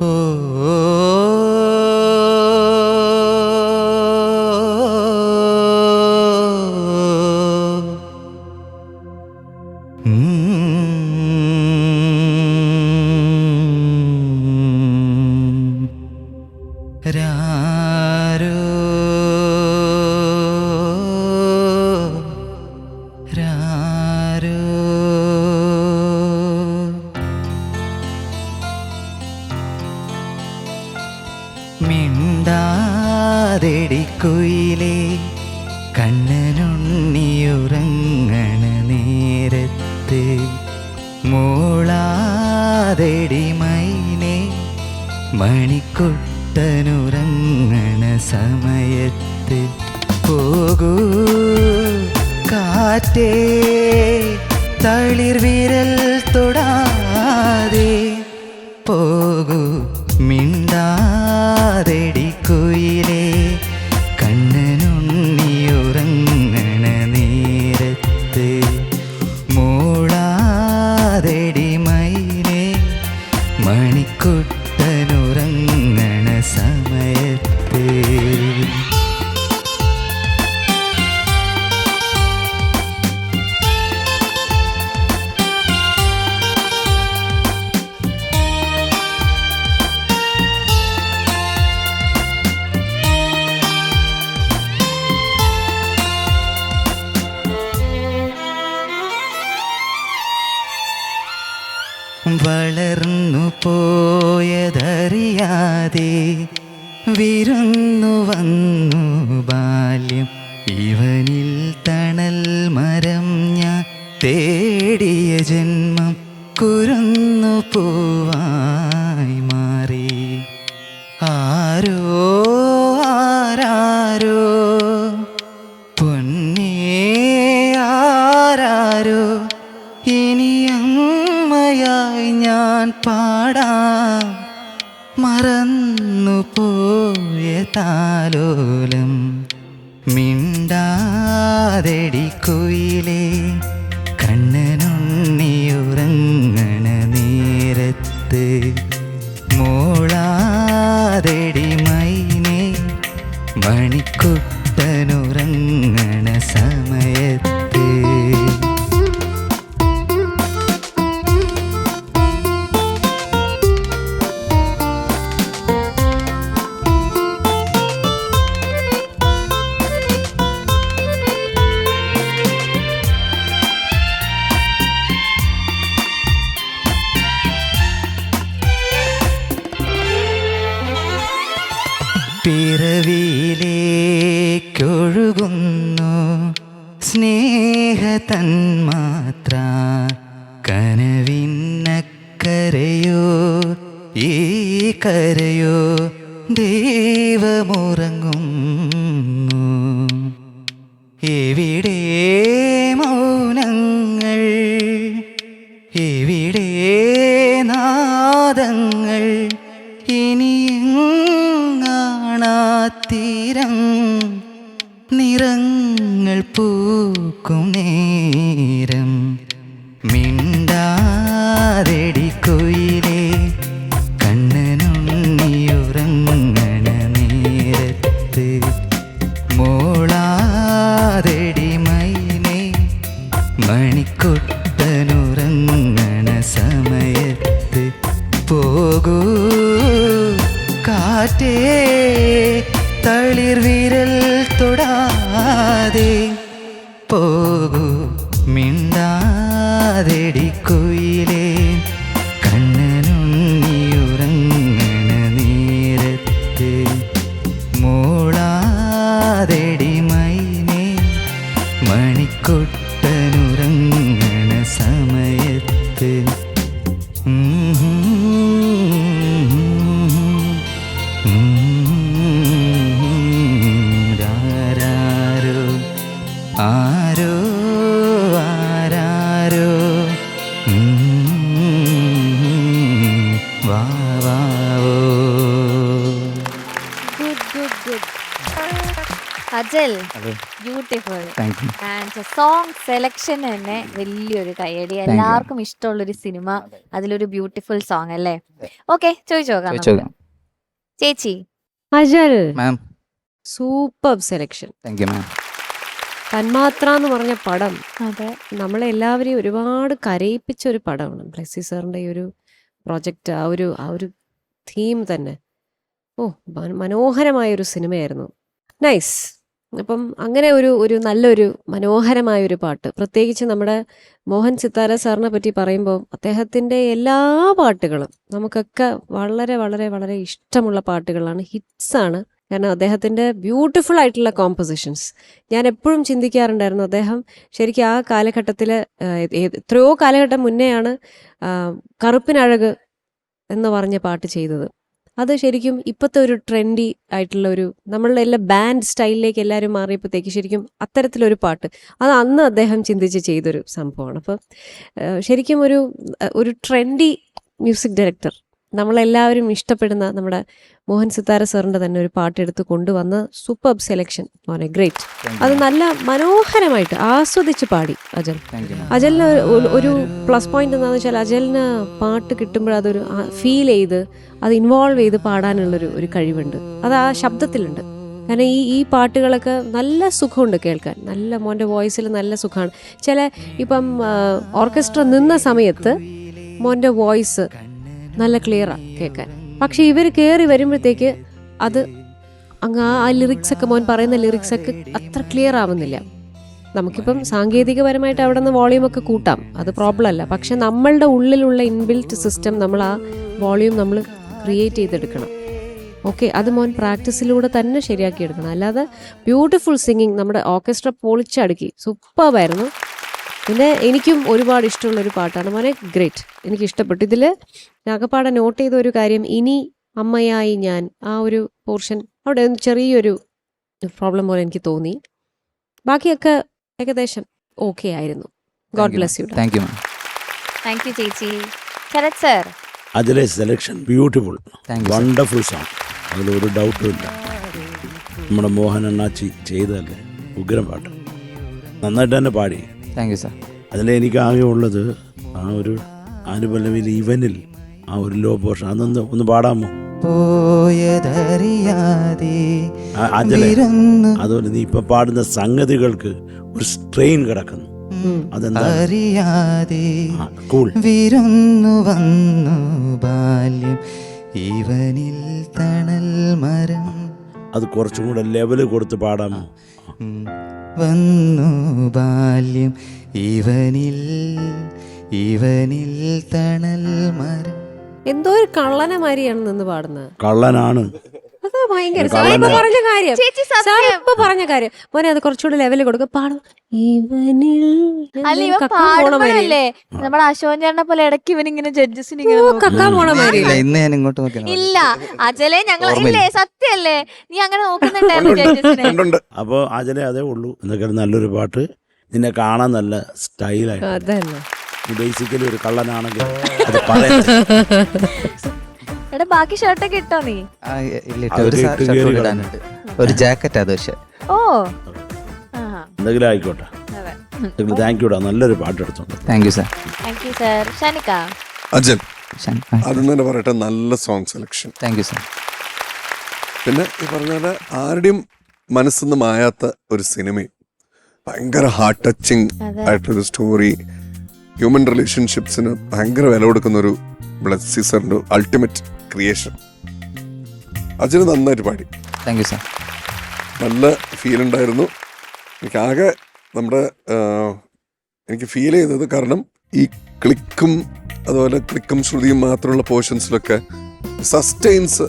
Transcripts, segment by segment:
ഓ രാരോ രാരോ മിണ്ടാതെടിക്കുയിലേ കണ്ണനുണ്ണിയുറങ്ങണ നേരത്ത് മൂളാതെടി മൈനേ മണിക്കുട്ടനുറങ്ങണ സമയത്ത് പോകൂ കാറ്റേ തളിർ വിരൽ തൊടാതെ പോകൂ മിണ്ടാതെടി കുയിലേ കണ്ണനുണ്ണിയുറങ്ങണ നേരത്ത് മൂളാതെടി മൈനേ മണിക്കുട്ടനുറങ്ങണ സമയത്ത് വളർന്നു പോയതറിയാതെ വിരുന്നു വന്നു ബാല്യം ഇവനിൽ തണൽ മരം ഞാൻ തേടിയ ജന്മം കുരുന്നു പൂവായി മാറി ആരോ ആരാരോ പൊന്നേ ആരാരോ ഇനി അമ്മയായി ഞാൻ പാടാം മറന്നു പോയ താലോലം മിണ്ടാതെടി കുയിലേ കണ്ണനുണ്ണിയുറങ്ങണ നേരത്ത് മോളാതെടി മൈനേ മണിക്കുട്ടനുറങ്ങണ സമയത്ത് പിറവിയിലേക്കൊഴുകുന്നു സ്നേഹതന്മാത്ര കനവിന്നക്കരയോ ഈ കരയോ ദൈവമുറങ്ങുന്നു എവിടെ മൗനങ്ങൾ എവിടെ നാദങ്ങൾ ഇനിയെങ്ങാണാത്തീരം നിറങ്ങൾ പൂക്കും നേരം മിണ്ടാതെടി കുയിലേ കണ്ണനുണ്ണിയുറങ്ങണ നേരത്ത് മോളാതെടി മൈനേ മണിക്കുട്ടനുറങ്ങണ സമയത്ത് പോകൂ കാറ്റേ തളിർ വിരൽ തൊടാതെ പോകൂ മിണ്ടാതെടി കുയിലേ കണ്ണനുണ്ണിയുറങ്ങണ നേരത്ത് മോളാതെടി മൈനേ മണിക്കുട്ടനുറങ്ങണ സമയത്ത് ആരോ ആരാരോ വാവോ Good. Agile, hello beautiful. Thank you. And song selection തന്നെ വലിയൊരു കയ്യടി. എല്ലാവർക്കും ഇഷ്ടമുള്ളൊരു സിനിമ, അതിലൊരു ബ്യൂട്ടിഫുൾ സോങ് അല്ലേ? ഓക്കെ, ചോദിച്ചോക്കാം നമുക്ക്. ചേച്ചി. Agile, ma'am super selection. Thank you മാം. തന്മാത്ര എന്ന് പറഞ്ഞ പടം അതെ, നമ്മളെല്ലാവരെയും ഒരുപാട് കരയിപ്പിച്ച ഒരു പടമാണ്. ബ്ലെസ്സി സാറിൻ്റെ ഈ ഒരു പ്രോജക്റ്റ്, ആ ഒരു തീം തന്നെ മനോഹരമായൊരു സിനിമയായിരുന്നു. നൈസ്. അപ്പം അങ്ങനെ ഒരു നല്ലൊരു മനോഹരമായൊരു പാട്ട്, പ്രത്യേകിച്ച് നമ്മുടെ മോഹൻ സിത്താര സാറിനെ പറ്റി പറയുമ്പോൾ അദ്ദേഹത്തിൻ്റെ എല്ലാ പാട്ടുകളും നമുക്കൊക്കെ വളരെ വളരെ വളരെ ഇഷ്ടമുള്ള പാട്ടുകളാണ്, ഹിറ്റ്സാണ്. കാരണം അദ്ദേഹത്തിൻ്റെ ബ്യൂട്ടിഫുൾ ആയിട്ടുള്ള കോമ്പോസിഷൻസ്. ഞാൻ എപ്പോഴും ചിന്തിക്കാറുണ്ടായിരുന്നു, അദ്ദേഹം ശരിക്കും ആ കാലഘട്ടത്തിൽ എത്രയോ കാലഘട്ടം മുന്നെയാണ് കറുപ്പിനഴക് എന്ന് പറഞ്ഞ പാട്ട് ചെയ്തത്. അത് ശരിക്കും ഇപ്പോഴത്തെ ഒരു ട്രെൻഡി ആയിട്ടുള്ള ഒരു നമ്മളുടെ എല്ലാ ബാൻഡ് സ്റ്റൈലിലേക്ക് എല്ലാവരും മാറിയപ്പോഴത്തേക്ക് ശരിക്കും അത്തരത്തിലൊരു പാട്ട് അത് അന്ന് അദ്ദേഹം ചിന്തിച്ച് ചെയ്തൊരു സംഭവമാണ്. അപ്പോൾ ശരിക്കും ഒരു ട്രെൻഡി മ്യൂസിക് ഡയറക്ടർ, നമ്മളെല്ലാവരും ഇഷ്ടപ്പെടുന്ന നമ്മുടെ മോഹൻ സിത്താര സാറിൻ്റെ തന്നെ ഒരു പാട്ടെടുത്ത് കൊണ്ടുവന്ന സൂപ്പർ സെലക്ഷൻ, മോനെ ഗ്രേറ്റ്. അത് നല്ല മനോഹരമായിട്ട് ആസ്വദിച്ച് പാടി അജൽ. അജലിന് ഒരു പ്ലസ് പോയിന്റ് എന്താണെന്ന് വെച്ചാൽ, അജലിന് പാട്ട് കിട്ടുമ്പോൾ അതൊരു ഫീൽ ചെയ്ത് അത് ഇൻവോൾവ് ചെയ്ത് പാടാനുള്ളൊരു കഴിവുണ്ട്. അത് ആ ശബ്ദത്തിലുണ്ട്. കാരണം ഈ പാട്ടുകളൊക്കെ നല്ല സുഖമുണ്ട് കേൾക്കാൻ, നല്ല മോൻ്റെ വോയിസിൽ നല്ല സുഖമാണ്. ഇപ്പം ഓർക്കസ്ട്ര നിന്ന സമയത്ത് മോൻ്റെ വോയിസ് നല്ല ക്ലിയറാണ് കേൾക്കാൻ. പക്ഷെ ഇവർ കയറി വരുമ്പോഴത്തേക്ക് അത് അങ്ങ് ആ ലിറിക്സൊക്കെ, മോൻ പറയുന്ന ലിറിക്സൊക്കെ അത്ര ക്ലിയർ ആവുന്നില്ല. നമുക്കിപ്പം സാങ്കേതികപരമായിട്ട് അവിടെ നിന്ന് വോളിയൂമൊക്കെ കൂട്ടാം, അത് പ്രോബ്ലം അല്ല. പക്ഷെ നമ്മളുടെ ഉള്ളിലുള്ള ഇൻബിൽറ്റ് സിസ്റ്റം, നമ്മൾ ആ വോളിയൂം നമ്മൾ ക്രിയേറ്റ് ചെയ്തെടുക്കണം. ഓക്കെ, അത് മോൻ പ്രാക്ടീസിലൂടെ തന്നെ ശരിയാക്കി എടുക്കണം. അല്ലാതെ ബ്യൂട്ടിഫുൾ സിംഗിങ്, നമ്മുടെ ഓർക്കസ്ട്ര പൊളിച്ചടുക്കി, സൂപ്പറായിരുന്നു. പിന്നെ എനിക്കും ഒരുപാട് ഇഷ്ടമുള്ളൊരു പാട്ടാണ് മോനെ, ഗ്രേറ്റ്, എനിക്ക് ഇഷ്ടപ്പെട്ടു. ഇതിൽ നാഗപ്പാടെ നോട്ട് ചെയ്ത ഒരു കാര്യം, ഇനി അമ്മയായി ഞാൻ, ആ ഒരു പോർഷൻ അവിടെ ചെറിയൊരു പ്രോബ്ലം പോലെ എനിക്ക് തോന്നി. ബാക്കിയൊക്കെ ഏകദേശം ഓക്കെ ആയിരുന്നു. God bless you. Thank you ma'am. Thank you ചേച്ചി. ശരത് സർ. അതിലെ സെലക്ഷൻ ബ്യൂട്ടിഫുൾ, വണ്ടർഫുൾ സോങ്, അതിലൊരു ഡൗട്ടും ഇല്ല. നമ്മുടെ മോഹൻ അണ്ണാച്ചി ചെയ്തതല്ലേ, ഉഗ്രം പാട്ട്, നന്നായിട്ട് തന്നെ പാടി. Thank you sir. അതിലെനിക്ക് ആകെ ഉള്ളത് ആ ഒരു അനുപല്ലവിയിൽ ഇവനിൽ ആ ഒരു ലോ പോർഷൻ, ഒന്ന് പാടാമോ? അതുപോലെ നീ ഇപ്പൊ പാടുന്ന സംഗതികൾക്ക് ഒരു സ്ട്രെയിൻ കിടക്കുന്നു, അതെന്താ? വിരുന്നു വന്നു ബാല്യം ഇവനിൽ തണൽ മരം, അത് കുറച്ചും കൂടെ ലെവല് കൊടുത്ത് പാടാമോ? വന്നു ബാല്യം ഇവനിൽ തണൽ മരം. എന്തോ ഒരു കള്ളനമാരിയാണ് നിന്ന് പാടുന്നത്. കള്ളനാണ് അത് ഭയങ്കര പറഞ്ഞ കാര്യം മോനെ, അത് കുറച്ചുകൂടെ ലെവല് കൊടുക്കുക, പാടും. ഇവനിൽ പാടുമ്പോഴല്ലേ നമ്മുടെ അശോകൻ ചേട്ടനെ പോലെ ഇടയ്ക്ക് ഇവനിങ്ങനെ ജഡ്ജസിന് കക്കാൻ പോണ മാതിരി. ഇന്ന് ഞാൻ ഇങ്ങോട്ട് നോക്കി. ഇല്ല അജലെ, ഞങ്ങൾ ഇല്ലേ, സത്യല്ലേ, നീ അങ്ങനെ നോക്കുന്നുണ്ടായിരുന്നു ജഡ്ജസിനെ. അപ്പൊ അജലെ അതേ ഉള്ളൂ. എന്നൊക്കെ നല്ലൊരു പാട്ട്, നിന്നെ കാണാൻ നല്ല സ്റ്റൈലായിട്ട്. അതന്നെ, ബേസിക്കലി ഒരു കള്ളനാണെങ്കിൽ അത് പറയാം. എടാ ബാക്കി ഷർട്ടൊക്കെ ഇട്ടോ നീ? ഒരു ജാക്കറ്റ് അത്. പക്ഷെ ഓ എന്തെങ്കിലും ആയിക്കോട്ടെ. താങ്ക് യുടാ, നല്ലൊരു പാട്ട് എടുത്തോണ്ട്. Thank you sir. Thank you sir. Shanika. Ajal, ആദ്യം തന്നെ പറയട്ടെ, നല്ല song selection. Thank you sir. പിന്നെ ഈ പറഞ്ഞ പോലെ ആരുടെയും മനസ്സിന്ന് മായാത്ത ഒരു സിനിമയും ഭയങ്കര ഹാർട്ട് ടച്ചിങ് ആയിട്ടൊരു സ്റ്റോറി, ഹ്യൂമൻ റിലേഷൻഷിപ്സിന് ഭയങ്കര വില കൊടുക്കുന്ന ഒരു ബ്ലെസ്സി സാറിന്റെ അൾട്ടിമേറ്റ് ക്രിയേഷൻ. അജന് നന്നായിട്ട് പാടി. Thank you sir. നല്ല ഫീൽ ഉണ്ടായിരുന്നു. എനിക്കാകെ എനിക്ക് ഫീൽ ചെയ്തത്, കാരണം ഈ ക്ലിക്കും അതുപോലെ ക്ലിക്കും ശ്രുതിയും മാത്രമുള്ള പോർഷൻസിലൊക്കെ സസ്റ്റെയിൻസ്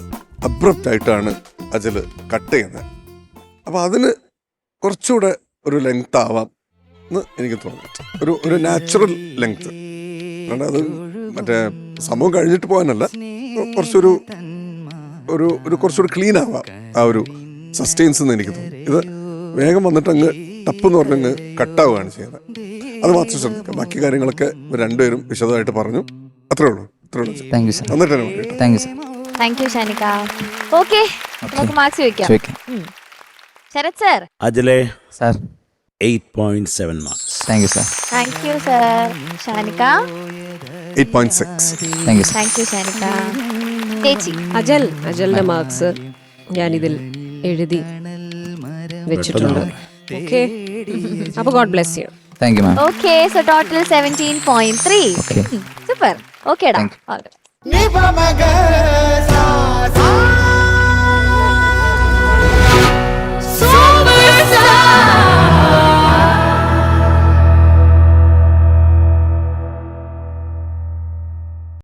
അബ്രപ്റ്റ് ആയിട്ടാണ് അജൽ കട്ട് ചെയ്യുന്നത്. അപ്പോൾ അതിന് കുറച്ചുകൂടെ ഒരു ലെങ്ത് ആവാം എന്ന് എനിക്ക് തോന്നുന്നു, ഒരു നാച്ചുറൽ ലെങ്ത്. കാരണം അത് മറ്റേ സംഭവം കഴിഞ്ഞിട്ട് പോകാനല്ല, കുറച്ചുകൂടി ക്ലീൻ ആവാം ആ ഒരു സസ്റ്റെയിൻസ് എന്ന് എനിക്ക് തോന്നുന്നു. ഇത് വേഗം വന്നിട്ട് അങ്ങ് ടപ്പെന്ന് പറഞ്ഞങ്ങ് കട്ടാവുകയാണ് ചെയ്യുന്നത്. അത് മാത്രം ശ്രദ്ധിക്കാം. ബാക്കി കാര്യങ്ങളൊക്കെ രണ്ടുപേരും വിശദമായിട്ട് പറഞ്ഞു. അത്രേ ഉള്ളൂ. Thank you sir. എന്നിട്ട് താങ്ക് യു ഷാനിക്ക. ഓക്കെ, നമുക്ക് മാർക്സ് ചോദിക്കാം. ശരത് സർ. അജലെ sir 8.7 marks. Thank you sir. Thank you sir. Shanika. 8.6. Thank you sir. Thank you Shanika. ചേച്ചി. അജലിന്റെ മാർക്സ് ഞാനിതിൽ എഴുതി വെച്ചിട്ടുണ്ട്. ഓക്കെ, അപ്പൊ God bless you. Thank you ma'am. Okay, so total 17.3. Okay. Super. ഓക്കേടാ. Thank all right.